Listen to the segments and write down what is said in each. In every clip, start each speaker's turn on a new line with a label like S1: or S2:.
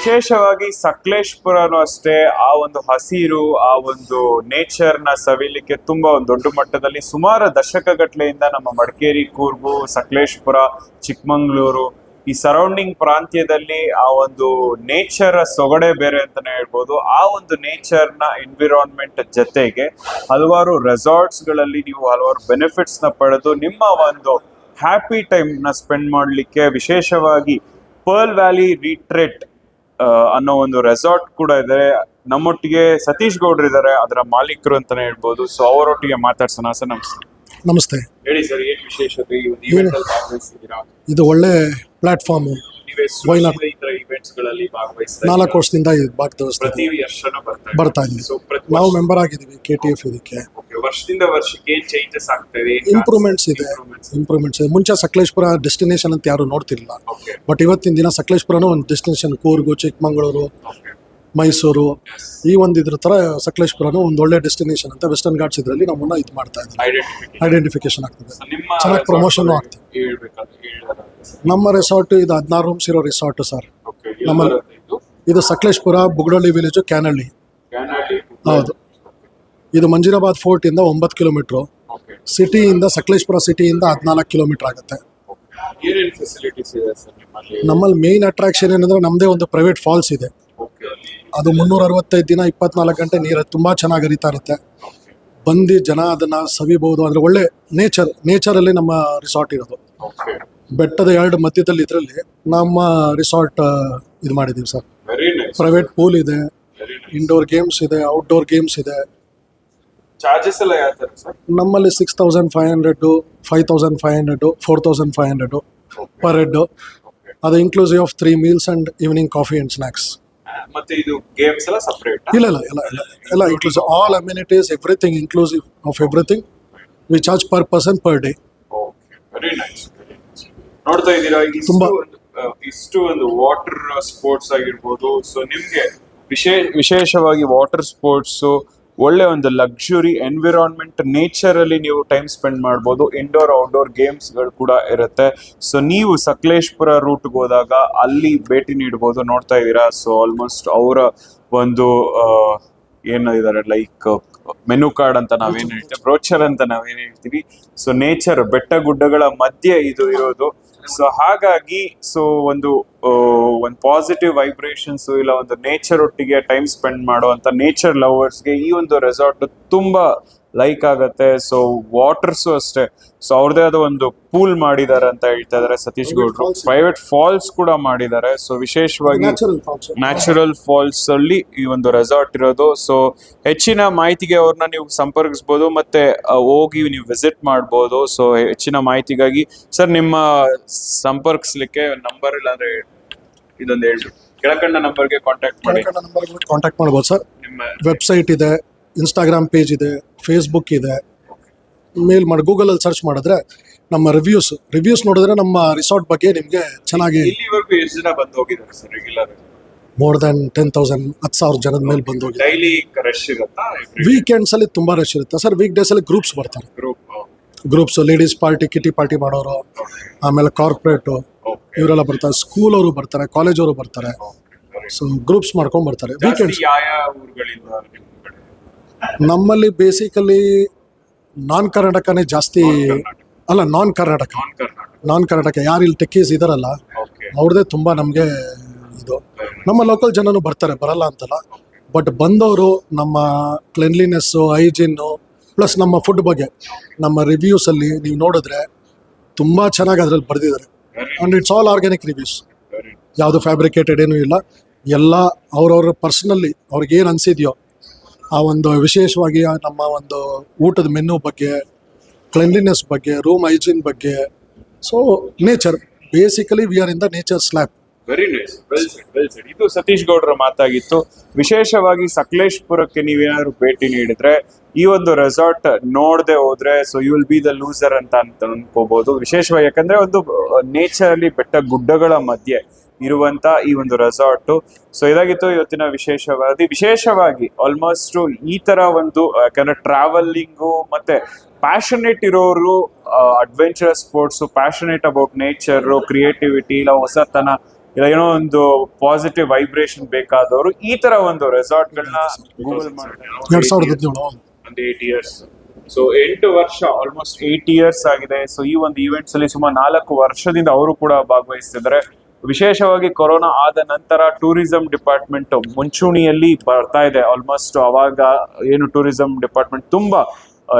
S1: ವಿಶೇಷವಾಗಿ ಸಕಲೇಶಪುರನೂ ಅಷ್ಟೇ ಆ ಒಂದು ಹಸಿರು, ಆ ಒಂದು ನೇಚರ್ ನ ಸವಿಲಿಕ್ಕೆ ತುಂಬಾ ಒಂದು ದೊಡ್ಡ ಮಟ್ಟದಲ್ಲಿ ಸುಮಾರು ದಶಕಗಟ್ಲೆಯಿಂದ ನಮ್ಮ ಮಡಿಕೇರಿ, ಕೂರ್ಗು, ಸಕಲೇಶಪುರ, ಚಿಕ್ಕಮಂಗ್ಳೂರು ಈ ಸರೌಂಡಿಂಗ್ ಪ್ರಾಂತ್ಯದಲ್ಲಿ ಆ ಒಂದು ನೇಚರ್ ಸೊಗಡೆ ಬೇರೆ ಅಂತಾನೆ ಹೇಳ್ಬೋದು. ಆ ಒಂದು ನೇಚರ್ ನ ಎನ್ವಿರಾನ್ಮೆಂಟ್ ಜೊತೆಗೆ ಹಲವಾರು ರೆಸಾರ್ಟ್ಸ್ ಗಳಲ್ಲಿ ನೀವು ಹಲವಾರು ಬೆನಿಫಿಟ್ಸ್ ನ ಪಡೆದು ನಿಮ್ಮ ಒಂದು ಹ್ಯಾಪಿ ಟೈಮ್ ನ ಸ್ಪೆಂಡ್ ಮಾಡ್ಲಿಕ್ಕೆ ವಿಶೇಷವಾಗಿ ಪರ್ಲ್ ವ್ಯಾಲಿ ರಿಟ್ರೀಟ್ ಅನ್ನೋ ಒಂದು ರೆಸಾರ್ಟ್ ಕೂಡ ಇದೆ. ನಮ್ಮೊಟ್ಟಿಗೆ ಸತೀಶ್ ಗೌಡ್ರು ಇದ್ದಾರೆ, ಅದರ ಮಾಲೀಕರು ಅಂತಾನೆ ಹೇಳ್ಬೋದು. ಸೊ ಅವರೊಟ್ಟಿಗೆ ಮಾತಾಡ್ಸೋಣ. ಸರ್ ನಮಸ್ತೆ.
S2: ನಮಸ್ತೆ.
S1: ಹೇಳಿ ಸರ್, ಏನ್ ವಿಶೇಷತೆ ಈ ಒಂದು event ಅಲ್ಲಿ ಭಾಗವಹಿಸಿದ್ದೀರಾ?
S2: ಇದು ಒಳ್ಳೆ ಪ್ಲಾಟ್ಫಾರ್ಮ್.
S1: ನೀವೇ ಈ ತರ events ಗಳಲ್ಲಿ ಭಾಗವಹಿಸ್ತಾ
S2: 4 ವರ್ಷದಿಂದ
S1: ಪ್ರತಿ ವರ್ಷನೂ
S2: ಬರ್ತಾ ಇದೀವಿ. ನಾವು ಮೆಂಬರ್ ಆಗಿದ್ದೀವಿ KTF. ಇದಕ್ಕೆ
S1: ವರ್ಷದಿಂದ ವರ್ಷಕ್ಕೆ ಏನ್ ಚೇಂಜಸ್ ಆಗ್ತಾ ಇದೆ?
S2: ಇಂಪ್ರೂವ್ಮೆಂಟ್ಸ್ ಇದೆ. ಮುಂಚೆ ಸಕಲೇಶಪುರ ಡೆಸ್ಟಿನೇಷನ್ ಅಂತ ಯಾರು ನೋಡ್ತಿರ್ಲಿಲ್ಲ, ಬಟ್ ಇವತ್ತಿನ ದಿನ ಸಕಲೇಶಪುರನೂ ಒಂದು ಡೆಸ್ಟಿನೇಷನ್. ಕೂರ್ಗು, ಚಿಕ್ಕಮಂಗಳೂರು, ಮೈಸೂರು ಈ ಒಂದು ಇದ್ರ ತರ ಸಕಲೇಶಪುರನೂ ಒಂದು ಒಳ್ಳೆ ಡೆಸ್ಟಿನೇಷನ್ ಅಂತ ವೆಸ್ಟರ್ನ್ ಘಾಟ್ಸ್ ಇದರಲ್ಲಿ ನಮ್ಮನ್ನ ಇದು ಮಾಡ್ತಾ ಇದ್ದಾರೆ. ಐಡೆಂಟಿಫಿಕೇಶನ್ ಆಗ್ತದೆ, ಚೆನ್ನಾಗಿ ಪ್ರಮೋಷನ್ ಆಗ್ತದೆ. ನಮ್ಮ ರೆಸಾರ್ಟ್ ಇದು 16 ರೂಮ್ಸ್ ಇರೋ ರೆಸಾರ್ಟ್ ಸರ್. ನಮ್ಮ ಇದು ಸಕಲೇಶಪುರ, ಬುಗಡಳ್ಳಿ ವಿಲೇಜ್, ಕ್ಯಾನಹಳ್ಳಿ. ಹೌದು. ಇದು ಮಂಜಿರಾಬಾದ್ ಫೋರ್ಟ್ ಇಂದ 9 ಕಿಲೋಮೀಟರ್, ಸಿಟಿಯಿಂದ ಸಕಲೇಶಪುರ ಸಿಟಿಯಿಂದ 14 ಕಿಲೋಮೀಟರ್ ಆಗುತ್ತೆ. ನಮ್ಮಲ್ಲಿ ಮೇನ್ ಅಟ್ರಾಕ್ಷನ್ ಏನಂದ್ರೆ ನಮ್ಮದೇ ಒಂದು ಪ್ರೈವೇಟ್ ಫಾಲ್ಸ್ ಇದೆ. ಅದು 365 ದಿನ 24 ಗಂಟೆ ನೀರು ತುಂಬಾ ಚೆನ್ನಾಗಿ ಹರಿತಾ ಇರುತ್ತೆ. ಬಂದು ಜನ ಅದನ್ನ ಸವಿಬಹುದು. ಅಂದ್ರೆ ಒಳ್ಳೆ ನೇಚರಲ್ಲಿ ನಮ್ಮ ರಿಸಾರ್ಟ್ ಇರೋದು. ಬೆಟ್ಟದ 2 ಮಧ್ಯದಲ್ಲಿ ಇದರಲ್ಲಿ ನಮ್ಮ ರಿಸಾರ್ಟ್ ಇದು ಮಾಡಿದೀವಿ ಸರ್. ಪ್ರೈವೇಟ್ ಪೂಲ್ ಇದೆ, ಇಂಡೋರ್ ಗೇಮ್ಸ್ ಇದೆ, ಔಟ್ಡೋರ್ ಗೇಮ್ಸ್ ಇದೆ.
S1: ಚಾರ್ಜಸ್ ಎಲ್ಲ ಯಾವ ತರ ಸರ್?
S2: ನಮ್ಮಲ್ಲಿ 6500, 5500, 4500 ಪರ್ ಹೆಡ್. ಅದು inclusive of 3 meals and evening coffee and snacks.
S1: ಮತ್ತೆ ಇದು ಗೇಮ್ಸ್ ಎಲ್ಲ ಸಪರೇಟ್?
S2: ಇಲ್ಲ inclusive. All amenities, everything inclusive of everything. We charge per person per day.
S1: Very nice. ನೋಡ್ತಾ ಇದ್ದೀರಾ ಇಷ್ಟು ಒಂದು ವಾಟರ್ ಸ್ಪೋರ್ಟ್ಸ್ ಆಗಿರ್ಬೋದು. ಸೊ ನಿಮ್ಗೆ ವಿಶೇಷವಾಗಿ ವಾಟರ್ ಸ್ಪೋರ್ಟ್ಸ್ ಒಳ್ಳೆ ಒಂದು ಲಕ್ಸುರಿ ಎನ್ವಿರಾನ್ಮೆಂಟ್, ನೇಚರ್ ಅಲ್ಲಿ ನೀವು ಟೈಮ್ ಸ್ಪೆಂಡ್ ಮಾಡ್ಬೋದು. ಇಂಡೋರ್ ಔಟ್ಡೋರ್ ಗೇಮ್ಸ್ ಗಳು ಕೂಡ ಇರುತ್ತೆ. ಸೊ ನೀವು ಸಕಲೇಶಪುರ ರೂಟ್ಗೆ ಹೋದಾಗ ಅಲ್ಲಿ ಭೇಟಿ ನೀಡಬಹುದು. ನೋಡ್ತಾ ಇದ್ದೀರಾ. ಸೊ ಆಲ್ಮೋಸ್ಟ್ ಅವರ ಒಂದು ಏನಿದ್ದಾರೆ ಲೈಕ್ ಮೆನು ಕಾರ್ಡ್ ಅಂತ ನಾವೇನ್ ಹೇಳ್ತೀವಿ, ಬ್ರೋಚರ್ ಅಂತ ನಾವೇನ್ ಹೇಳ್ತೀವಿ. ಸೊ ನೇಚರ್, ಬೆಟ್ಟ ಗುಡ್ಡಗಳ ಮಧ್ಯೆ ಇದು ಇರೋದು. ಸೊ ಹಾಗಾಗಿ ಒಂದು ಪಾಸಿಟಿವ್ ವೈಬ್ರೇಷನ್ಸ್ ಇಲ್ಲ ಒಂದು ನೇಚರ್ ಒಟ್ಟಿಗೆ ಟೈಮ್ ಸ್ಪೆಂಡ್ ಮಾಡುವಂತ ನೇಚರ್ ಲವರ್ಸ್ಗೆ ಈ ಒಂದು ರೆಸಾರ್ಟ್ ತುಂಬಾ ಲೈಕ್ ಆಗತ್ತೆ. ಸೊ ವಾಟರ್ಸು ಅಷ್ಟೇ. ಸೊ ಅವ್ರದೇ ಆದ ಒಂದು ಪೂಲ್ ಮಾಡಿದ್ದಾರೆ ಅಂತ ಹೇಳ್ತಾ ಇದಾರೆ ಸತೀಶ್ ಗೌಡ್ರು. ಪ್ರೈವೇಟ್ ಫಾಲ್ಸ್ ಕೂಡ ಮಾಡಿದ್ದಾರೆ. ಸೊ ವಿಶೇಷವಾಗಿ ನ್ಯಾಚುರಲ್ ಫಾಲ್ಸ್ ಅಲ್ಲಿ ಈ ಒಂದು ರೆಸಾರ್ಟ್ ಇರೋದು. ಸೊ ಹೆಚ್ಚಿನ ಮಾಹಿತಿಗೆ ಅವ್ರನ್ನ ನೀವು ಸಂಪರ್ಕಿಸಬಹುದು, ಮತ್ತೆ ಹೋಗಿ ನೀವು ವಿಸಿಟ್ ಮಾಡಬಹುದು. ಸೊ ಹೆಚ್ಚಿನ ಮಾಹಿತಿಗಾಗಿ ಸರ್ ನಿಮ್ಮ ಸಂಪರ್ಕಿಸ್ಲಿಕ್ಕೆ ನಂಬರ್ ಇಲ್ಲ ಅಂದ್ರೆ ಇದೊಂದು ಹೇಳಿ, ಕೆಳಕಂಡ ನಂಬರ್ಗೆ
S2: ಕಾಂಟ್ಯಾಕ್ಟ್ ಮಾಡಬಹುದು ಸರ್. ನಿಮ್ಮ ವೆಬ್ಸೈಟ್ ಇದೆ, ಇನ್ಸ್ಟಾಗ್ರಾಮ್ ಪೇಜ್ ಇದೆ, ಫೇಸ್ಬುಕ್ ಇದೆ. ಮೇಲ್ ಮಾಡಿ ಗೂಗಲಲ್ಲಿ ಸರ್ಚ್ ಮಾಡಿದ್ರೆ ನಮ್ಮ ರಿವ್ಯೂಸ್ ನೋಡಿದ್ರೆ ನಮ್ಮ ರಿಸಾರ್ಟ್ ಬಗ್ಗೆ ನಿಮಗೆ ಚೆನ್ನಾಗಿ.
S1: ಎಷ್ಟು ಜನ ಬಂದು ಹೋಗಿದ್ದಾರೆ ಸರ್ ರೆಗ್ಯುಲರ್?
S2: ಮೋರ್ ದನ್ 10,000 ಜನದ ಮೇಲೆ ಬಂದು ಹೋಗಿದ್ದಾರೆ.
S1: ಡೈಲಿ ರಶ್ ಇರುತ್ತಾ?
S2: ವೀಕೆಂಡ್ಸ್ ಅಲ್ಲಿ ತುಂಬಾ ರಶ್ ಇರುತ್ತೆ ಸರ್. ವೀಕ್ ಡೇಸ್ ಅಲ್ಲಿ ಗ್ರೂಪ್ಸ್ ಬರ್ತಾರೆ. ಗ್ರೂಪ್ಸ್ ಲೇಡೀಸ್ ಪಾರ್ಟಿ, ಕಿಟಿ ಪಾರ್ಟಿ ಮಾಡೋರು, ಆಮೇಲೆ ಕಾರ್ಪೊರೇಟ್ ಇವರೆಲ್ಲ ಬರ್ತಾರೆ. ಸ್ಕೂಲ್ ಅವರು ಬರ್ತಾರೆ, ಕಾಲೇಜ್ ಅವರು ಬರ್ತಾರೆ. ಸೊ ಗ್ರೂಪ್ಸ್ ಮಾಡ್ಕೊಂಡ್ ಬರ್ತಾರೆ. ವೀಕೆಂಡ್ಸ್ ನಮ್ಮಲ್ಲಿ ಬೇಸಿಕಲಿ ನಾನ್ ಕರ್ನಾಟಕನೇ ಜಾಸ್ತಿ. ಅಲ್ಲ, ನಾನ್ ಕರ್ನಾಟಕ ಯಾರು ಇಲ್ಲಿ ಟೆಕ್ಕೀಸ್ ಇದಾರಲ್ಲ ಅವ್ರದೇ ತುಂಬಾ ನಮ್ಗೆ ಇದು. ನಮ್ಮ ಲೋಕಲ್ ಜನನು ಬರ್ತಾರೆ, ಬರಲ್ಲ ಅಂತಲ್ಲ. ಬಟ್ ಬಂದವರು ನಮ್ಮ ಕ್ಲೆನ್ಲಿನೆಸ್, ಹೈಜೀನ್ ಪ್ಲಸ್ ನಮ್ಮ ಫುಡ್ ಬಗ್ಗೆ ನಮ್ಮ ರಿವ್ಯೂಸ್ ಅಲ್ಲಿ ನೀವು ನೋಡಿದ್ರೆ ತುಂಬಾ ಚೆನ್ನಾಗಿ ಅದ್ರಲ್ಲಿ ಬರ್ದಿದ್ದಾರೆ. And it's all organic reviews. ಯಾವುದು ಫ್ಯಾಬ್ರಿಕೇಟೆಡ್ ಏನೂ ಇಲ್ಲ. ಎಲ್ಲ ಅವ್ರವ್ರ ಪರ್ಸನಲಿ ಅವ್ರಿಗೆ ಏನು ಅನ್ಸಿದ್ಯೋ ಆ ಒಂದು ವಿಶೇಷವಾಗಿ ನಮ್ಮ ಒಂದು ಊಟದ ಮೆನು ಬಗ್ಗೆ, ಕ್ಲೆನ್ಲಿನೆಸ್ ಬಗ್ಗೆ, ರೂಮ್ ಹೈಜೀನ್ ಬಗ್ಗೆ. So nature, basically we are in the nature slab.
S1: Very nice. Well shed. ಇದು ಸತೀಶ್ ಗೌಡ್ರ ಮಾತಾಗಿತ್ತು. ವಿಶೇಷವಾಗಿ ಸಕಲೇಶಪುರಕ್ಕೆ ನೀವೇನಾದ್ರು ಭೇಟಿ ನೀಡಿದ್ರೆ ಈ ಒಂದು ರೆಸಾರ್ಟ್ ನೋಡದೆ ಹೋದ್ರೆ so you will be the loser ಅಂತ ಅನ್ಕೋಬಹುದು. ವಿಶೇಷವಾಗಿ ಯಾಕಂದ್ರೆ ಒಂದು ನೇಚರ್ ಅಲ್ಲಿ ಬೆಟ್ಟ ಗುಡ್ಡಗಳ ಮಧ್ಯೆ ಇರುವಂತ ಈ ಒಂದು ರೆಸಾರ್ಟ್. ಸೊ ಇದಾಗಿತ್ತು ಇವತ್ತಿನ ವಿಶೇಷವಾಗಿ ಆಲ್ಮೋಸ್ಟ್ ಈ ತರ ಒಂದು ಯಾಕಂದ್ರೆ ಟ್ರಾವೆಲಿಂಗು ಮತ್ತೆ ಪ್ಯಾಷನೇಟ್ ಇರೋರು, adventurous sports, passionate about nature, creativity ಇಲ್ಲ ಹೊಸತನ ಇಲ್ಲ ಏನೋ ಒಂದು ಪಾಸಿಟಿವ್ ವೈಬ್ರೇಷನ್ ಬೇಕಾದವರು ಈ ತರ ಒಂದು ರೆಸಾರ್ಟ್ ಗಳನ್ನ ಗೂಗಲ್ ಮಾಡಿ
S2: 2017
S1: ಒಂದು 8 ಇಯರ್ಸ್. ಸೊ 8 ವರ್ಷ, ಆಲ್ಮೋಸ್ಟ್ 8 ಇಯರ್ಸ್ ಆಗಿದೆ. ಸೊ ಈ ಒಂದು ಈವೆಂಟ್ಸ್ ಅಲ್ಲಿ ಸುಮಾರು 4 ವರ್ಷದಿಂದ ಅವರು ಕೂಡ ಭಾಗವಹಿಸ್ತಿದ್ದಾರೆ. ವಿಶೇಷವಾಗಿ ಕೊರೋನಾ ಆದ ನಂತರ ಟೂರಿಸಂ ಡಿಪಾರ್ಟ್ಮೆಂಟ್ ಮುಂಚೂಣಿಯಲ್ಲಿ ಬರ್ತಾ ಇದೆ. ಆಲ್ಮೋಸ್ಟ್ ಅವಾಗ ಏನು ಟೂರಿಸಂ ಡಿಪಾರ್ಟ್ಮೆಂಟ್ ತುಂಬಾ,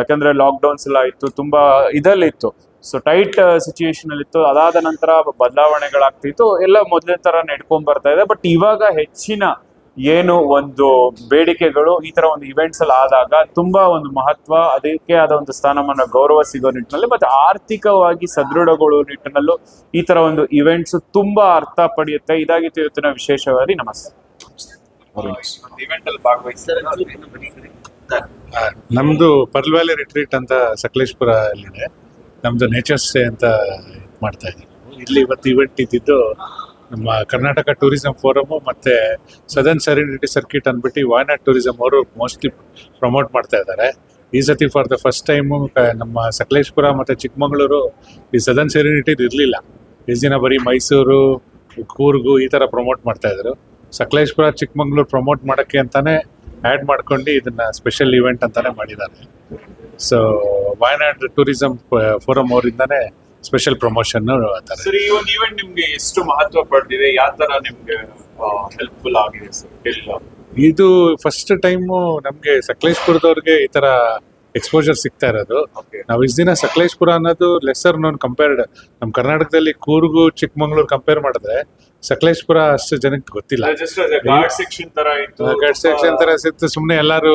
S1: ಯಾಕಂದ್ರೆ ಲಾಕ್ ಡೌನ್ಸ್ ಎಲ್ಲ ಇತ್ತು, ತುಂಬಾ ಇದಲ್ಲಿತ್ತು, ಸೊ ಟೈಟ್ ಸಿಚುಯೇಷನ್ ಅಲ್ಲಿ ಇತ್ತು. ಅದಾದ ನಂತರ ಬದಲಾವಣೆಗಳಾಗ್ತಿತ್ತು, ಎಲ್ಲ ಮೊದಲನೇ ತರ ನಡ್ಕೊಂಡ್ ಬರ್ತಾ ಇದೆ. ಬಟ್ ಇವಾಗ ಹೆಚ್ಚಿನ ಏನು ಒಂದು ಬೇಡಿಕೆಗಳು ಈ ತರ ಒಂದು ಇವೆಂಟ್ಸ್ ಅಲ್ಲಿ ಆದಾಗ ತುಂಬಾ ಒಂದು ಮಹತ್ವ, ಅದಕ್ಕೆ ಆದ ಒಂದು ಸ್ಥಾನಮಾನ, ಗೌರವ ಸಿಗೋ ನಿಟ್ಟಿನಲ್ಲಿ ಮತ್ತೆ ಆರ್ಥಿಕವಾಗಿ ಸದೃಢಗೊಳ್ಳುವ ನಿಟ್ಟಿನಲ್ಲೂ ಈ ತರ ಒಂದು ಇವೆಂಟ್ಸ್ ತುಂಬಾ ಅರ್ಥ ಪಡೆಯುತ್ತೆ. ಇದಾಗಿತ್ತು ಇವತ್ತಿನ ವಿಶೇಷವಾಗಿ. ನಮಸ್ತೆ. ಇವೆಂಟ್ ಅಲ್ಲಿ
S3: ನಮ್ದು ಪರ್ಲ್ ವ್ಯಾಲಿ ರಿಟ್ರೀಟ್ ಅಂತ ಸಕಲೇಶ್ಪುರ ಅಲ್ಲಿದೆ. ನಮ್ದು ನೇಚರ್ ಸ್ಟೇ ಅಂತ ಮಾಡ್ತಾ ಇದ್ದೀವಿ. ಇಲ್ಲಿ ಇವತ್ತು ಇವೆಂಟ್ ಇದ್ದಿದ್ದು ನಮ್ಮ ಕರ್ನಾಟಕ ಟೂರಿಸಂ ಫೋರಮು ಮತ್ತು ಸದರ್ನ್ ಸೆರೆನಿಟಿ ಸರ್ಕಿಟ್ ಅಂದ್ಬಿಟ್ಟು ವಾಯ್ನಾಡ್ ಟೂರಿಸಂ ಅವರು ಮೋಸ್ಟ್ಲಿ ಪ್ರಮೋಟ್ ಮಾಡ್ತಾ ಇದ್ದಾರೆ. ಈ ಸತಿ ಫಾರ್ ದ ಫಸ್ಟ್ ಟೈಮು ನಮ್ಮ ಸಕಲೇಶ್ಪುರ ಮತ್ತು ಚಿಕ್ಕಮಗಳೂರು ಈ ಸದರ್ನ್ ಸೆರೆನಿಟಿ ಇರಲಿಲ್ಲ. ಇಷ್ಟು ದಿನ ಬರೀ ಮೈಸೂರು, ಕೂರ್ಗು ಈ ಥರ ಪ್ರಮೋಟ್ ಮಾಡ್ತಾಯಿದ್ರು. ಸಕಲೇಶ್ಪುರ, ಚಿಕ್ಕಮಗಳೂರು ಪ್ರಮೋಟ್ ಮಾಡೋಕ್ಕೆ ಅಂತಲೇ ಆ್ಯಡ್ ಮಾಡ್ಕೊಂಡು ಇದನ್ನು ಸ್ಪೆಷಲ್ ಇವೆಂಟ್ ಅಂತಲೇ ಮಾಡಿದ್ದಾರೆ. ಸೊ ವಾಯ್ನಾಡ್ ಟೂರಿಸಂ ಫೋರಮ್ ಅವರಿಂದನೇ ಸ್ಪೆಷಲ್ ಪ್ರಮೋಷನ್ ಅಂತಾರೆ.
S1: ಸರ್, ಈ ಒಂದು ಇವೆಂಟ್ ನಿಮ್ಗೆ ಎಷ್ಟು ಮಹತ್ವ ಪಡೆದಿದೆ, ಯಾವ ತರ ನಿಮ್ಗೆ ಹೆಲ್ಪ್ಫುಲ್ ಆಗಿದೆ ಸರ್?
S3: ಇದು ಫಸ್ಟ್ ಟೈಮು ನಮಗೆ ಸಕಲೇಶ್ಪುರದವ್ರಿಗೆ ಈ ತರ ಎಕ್ಸ್ಪೋಜರ್ ಸಿಗ್ತಾ ಇರೋದು. ನಾವು ಇಷ್ಟು ದಿನ ಸಕಲೇಶ್ಪುರ ಅನ್ನೋದು ಲೆಸರ್ ನೋನ್ ಕಂಪೇರ್ಡ್. ನಮ್ಮ ಕರ್ನಾಟಕದಲ್ಲಿ ಕೂರ್ಗು, ಚಿಕ್ಕಮಗಳೂರು ಕಂಪೇರ್ ಮಾಡಿದ್ರೆ ಸಕಲೇಶ್ಪುರ ಅಷ್ಟು ಜನಕ್ಕೆ ಗೊತ್ತಿಲ್ಲ.
S1: ಗಾರ್ಡ್ ಸೆಕ್ಷನ್ ತರ ಇತ್ತು,
S3: ಗಾರ್ಡ್ ಸೆಕ್ಷನ್ ತರ ಸಿಕ್ತು. ಸುಮ್ಮನೆ ಎಲ್ಲರೂ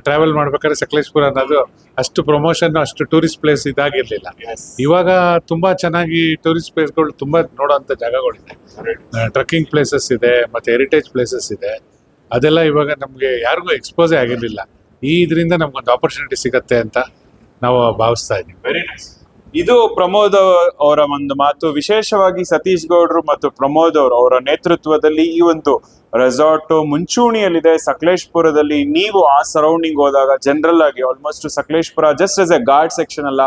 S3: ಟ್ರಾವೆಲ್ ಮಾಡ್ಬೇಕಾದ್ರೆ ಸಕಲೇಶ್ಪುರ ಅನ್ನೋದು ಅಷ್ಟು ಪ್ರಮೋಷನ್, ಅಷ್ಟು ಟೂರಿಸ್ಟ್ ಪ್ಲೇಸ್ ಇದಾಗಿರ್ಲಿಲ್ಲ. ಇವಾಗ ತುಂಬಾ ಚೆನ್ನಾಗಿ ಟೂರಿಸ್ಟ್ ಪ್ಲೇಸ್ಗಳು ತುಂಬಾ ನೋಡೋಂಥ ಜಾಗಗಳಿದೆ. ಟ್ರಕ್ಕಿಂಗ್ ಪ್ಲೇಸಸ್ ಇದೆ, ಮತ್ತೆ ಹೆರಿಟೇಜ್ ಪ್ಲೇಸಸ್ ಇದೆ. ಅದೆಲ್ಲ ಇವಾಗ ನಮ್ಗೆ ಯಾರಿಗೂ ಎಕ್ಸ್ಪೋಸೇ ಆಗಿರ್ಲಿಲ್ಲ. ಈ ಇದರಿಂದ ನಮ್ಗೊಂದು ಆಪರ್ಚುನಿಟಿ ಸಿಗತ್ತೆ ಅಂತ ನಾವು ಭಾವಿಸ್ತಾ ಇದ್ದೀವಿ.
S1: Very nice. ಇದು ಪ್ರಮೋದ್ ಅವರ ಒಂದು ಮಾತು. ವಿಶೇಷವಾಗಿ ಸತೀಶ್ ಗೌಡ್ರು ಮತ್ತು ಪ್ರಮೋದ್ ಅವರು ಅವರ ನೇತೃತ್ವದಲ್ಲಿ ಈ ಒಂದು ರೆಸಾರ್ಟ್ ಮುಂಚೂಣಿಯಲ್ಲಿದೆ ಸಕಲೇಶ್ಪುರದಲ್ಲಿ. ನೀವು ಆ ಸರೌಂಡಿಂಗ್ ಹೋದಾಗ ಜನರಲ್ ಆಗಿ almost Sakleshpur just as a guard section ಅಲ್ಲ,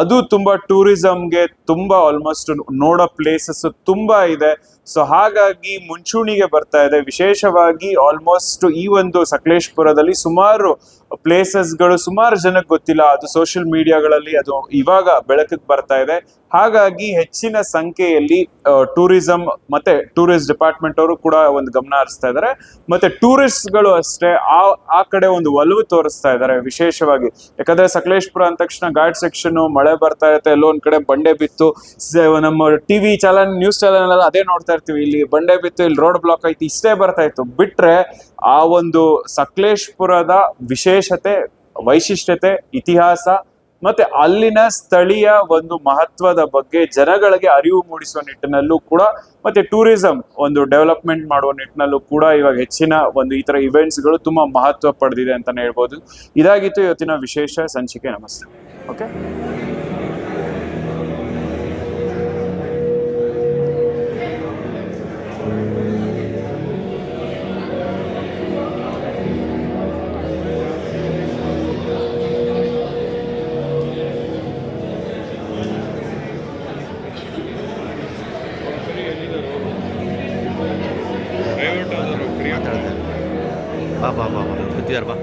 S1: ಅದು ತುಂಬಾ ಟೂರಿಸಂಗೆ ತುಂಬಾ ಆಲ್ಮೋಸ್ಟ್ ನೋಡೋ ಪ್ಲೇಸಸ್ ತುಂಬಾ ಇದೆ. ಸೊ ಹಾಗಾಗಿ ಮುಂಚೂಣಿಗೆ ಬರ್ತಾ ಇದೆ. ವಿಶೇಷವಾಗಿ ಆಲ್ಮೋಸ್ಟ್ ಈ ಒಂದು ಸಕಲೇಶ್ಪುರದಲ್ಲಿ ಸುಮಾರು ಪ್ಲೇಸಸ್ಗಳು ಸುಮಾರು ಜನಕ್ಕೆ ಗೊತ್ತಿಲ್ಲ. ಅದು ಸೋಷಿಯಲ್ ಮೀಡಿಯಾಗಳಲ್ಲಿ ಅದು ಇವಾಗ ಬೆಳಕಿಗೆ ಬರ್ತಾ ಇದೆ. ಹಾಗಾಗಿ ಹೆಚ್ಚಿನ ಸಂಖ್ಯೆಯಲ್ಲಿ ಟೂರಿಸಂ ಮತ್ತೆ ಟೂರಿಸ್ಟ್ ಡಿಪಾರ್ಟ್ಮೆಂಟ್ ಅವರು ಕೂಡ ಒಂದು ಗಮನ ಹರಿಸ್ತಾ ಇದ್ದಾರೆ. ಮತ್ತೆ ಟೂರಿಸ್ಟ್ಗಳು ಅಷ್ಟೇ ಆ ಕಡೆ ಒಂದು ಒಲವು ತೋರಿಸ್ತಾ ಇದ್ದಾರೆ ವಿಶೇಷವಾಗಿ. ಯಾಕಂದ್ರೆ ಸಕಲೇಶ್ಪುರ ಅಂದ ತಕ್ಷಣ ಗಾರ್ಡ್ ಸೆಕ್ಷನ್, ಮಳೆ ಬರ್ತಾ ಇರುತ್ತೆ, ಎಲ್ಲೋ ಒಂದ್ ಕಡೆ ಬಂಡೆ ಬಿತ್ತು. ನಮ್ಮ ಟಿವಿ ಚಾನಲ್, ನ್ಯೂಸ್ ಚಾನಲ್ ಎಲ್ಲ ಅದೇ ನೋಡ್ತಾ ಇರ್ತೀವಿ, ಇಲ್ಲಿ ಬಂಡೆ ಬಿತ್ತು, ಇಲ್ಲಿ ರೋಡ್ ಬ್ಲಾಕ್ ಆಯ್ತು, ಇಷ್ಟೇ ಬರ್ತಾ ಇತ್ತು. ಬಿಟ್ರೆ ಆ ಒಂದು ಸಕಲೇಶ್ಪುರದ ವಿಶೇಷತೆ, ವೈಶಿಷ್ಟ್ಯತೆ, ಇತಿಹಾಸ ಮತ್ತೆ ಅಲ್ಲಿನ ಸ್ಥಳೀಯ ಒಂದು ಮಹತ್ವದ ಬಗ್ಗೆ ಜನಗಳಿಗೆ ಅರಿವು ಮೂಡಿಸುವ ನಿಟ್ಟಿನಲ್ಲೂ ಕೂಡ, ಮತ್ತೆ ಟೂರಿಸಂ ಒಂದು ಡೆವಲಪ್ಮೆಂಟ್ ಮಾಡುವ ನಿಟ್ಟಿನಲ್ಲೂ ಕೂಡ ಇವಾಗ ಹೆಚ್ಚಿನ ಒಂದು ಈ ತರ ಇವೆಂಟ್ಸ್ ಗಳು ತುಂಬಾ ಮಹತ್ವ ಪಡೆದಿದೆ ಅಂತಾನೆ ಹೇಳ್ಬೋದು. ಇದಾಗಿತ್ತು ಇವತ್ತಿನ ವಿಶೇಷ ಸಂಚಿಕೆ. ನಮಸ್ತೆ. ಓಕೆ.
S4: ಬಾ ಬಾ ಬಾ ಬಾ ಗೊತ್ತಿದಾರ ಬಾ.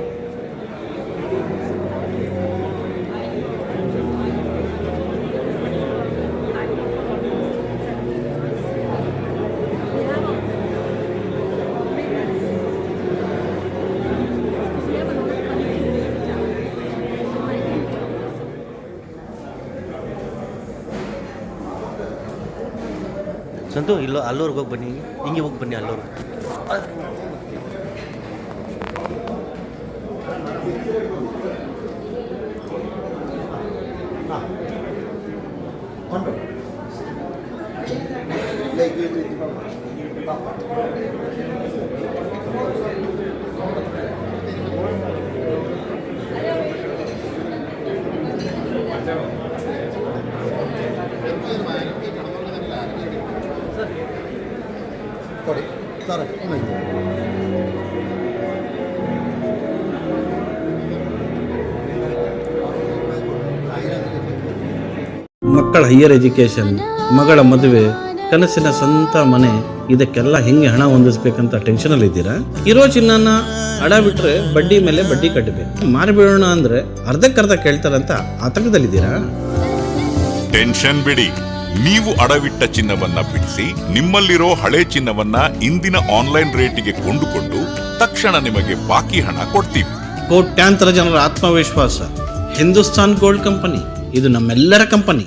S4: ಸಂತು ಇಲ್ಲೋ ಅಲ್ಲೂರ್ಗೆ ಹೋಗಿ ಬನ್ನಿ, ಹಿಂಗೆ ಹೋಗಿ ಬನ್ನಿ ಅಲ್ಲೂರ್ಗೆ.
S5: ಮಕ್ಕಳ ಹೈಯರ್ ಎಜುಕೇಷನ್, ಮಗಳ ಮದುವೆ, ಕನಸಿನ ಸ್ವಂತ ಮನೆ, ಇದಕ್ಕೆಲ್ಲ ಹೆಂಗೆ ಹಣ ಹೊಂದಿಸ್ಬೇಕಂತ ಟೆನ್ಷನಲ್ಲಿ ಇದ್ದೀರಾ? ಇರೋ ಚಿನ್ನನ ಅಡ ಬಿಟ್ರೆ ಬಡ್ಡಿ ಮೇಲೆ ಬಡ್ಡಿ ಕಟ್ಟಬೇಕು. ಮಾರಿಬಿಡೋಣ ಅಂದ್ರೆ ಅರ್ಧಕ್ಕರ್ಧ ಕೇಳ್ತಾರಂತ ಆತಂಕದಲ್ಲಿದ್ದೀರಾ?
S6: ಟೆನ್ಷನ್ ಬಿಡಿ, ನೀವು ಅಡವಿಟ್ಟ ಚಿನ್ನವನ್ನ ಬಿಡಿಸಿ ನಿಮ್ಮಲ್ಲಿರೋ ಹಳೆ ಚಿನ್ನವನ್ನ ಇಂದಿನ ಆನ್ಲೈನ್ ರೇಟಿಗೆ ಕೊಂಡುಕೊಂಡು ತಕ್ಷಣ ನಿಮಗೆ ಬಾಕಿ ಹಣ ಕೊಡ್ತೀವಿ.
S5: ಕೋಟ್ಯಾಂತರ ಜನರ ಆತ್ಮವಿಶ್ವಾಸ ಹಿಂದೂಸ್ತಾನ್ ಗೋಲ್ಡ್ ಕಂಪನಿ, ಇದು ನಮ್ಮೆಲ್ಲರ ಕಂಪನಿ.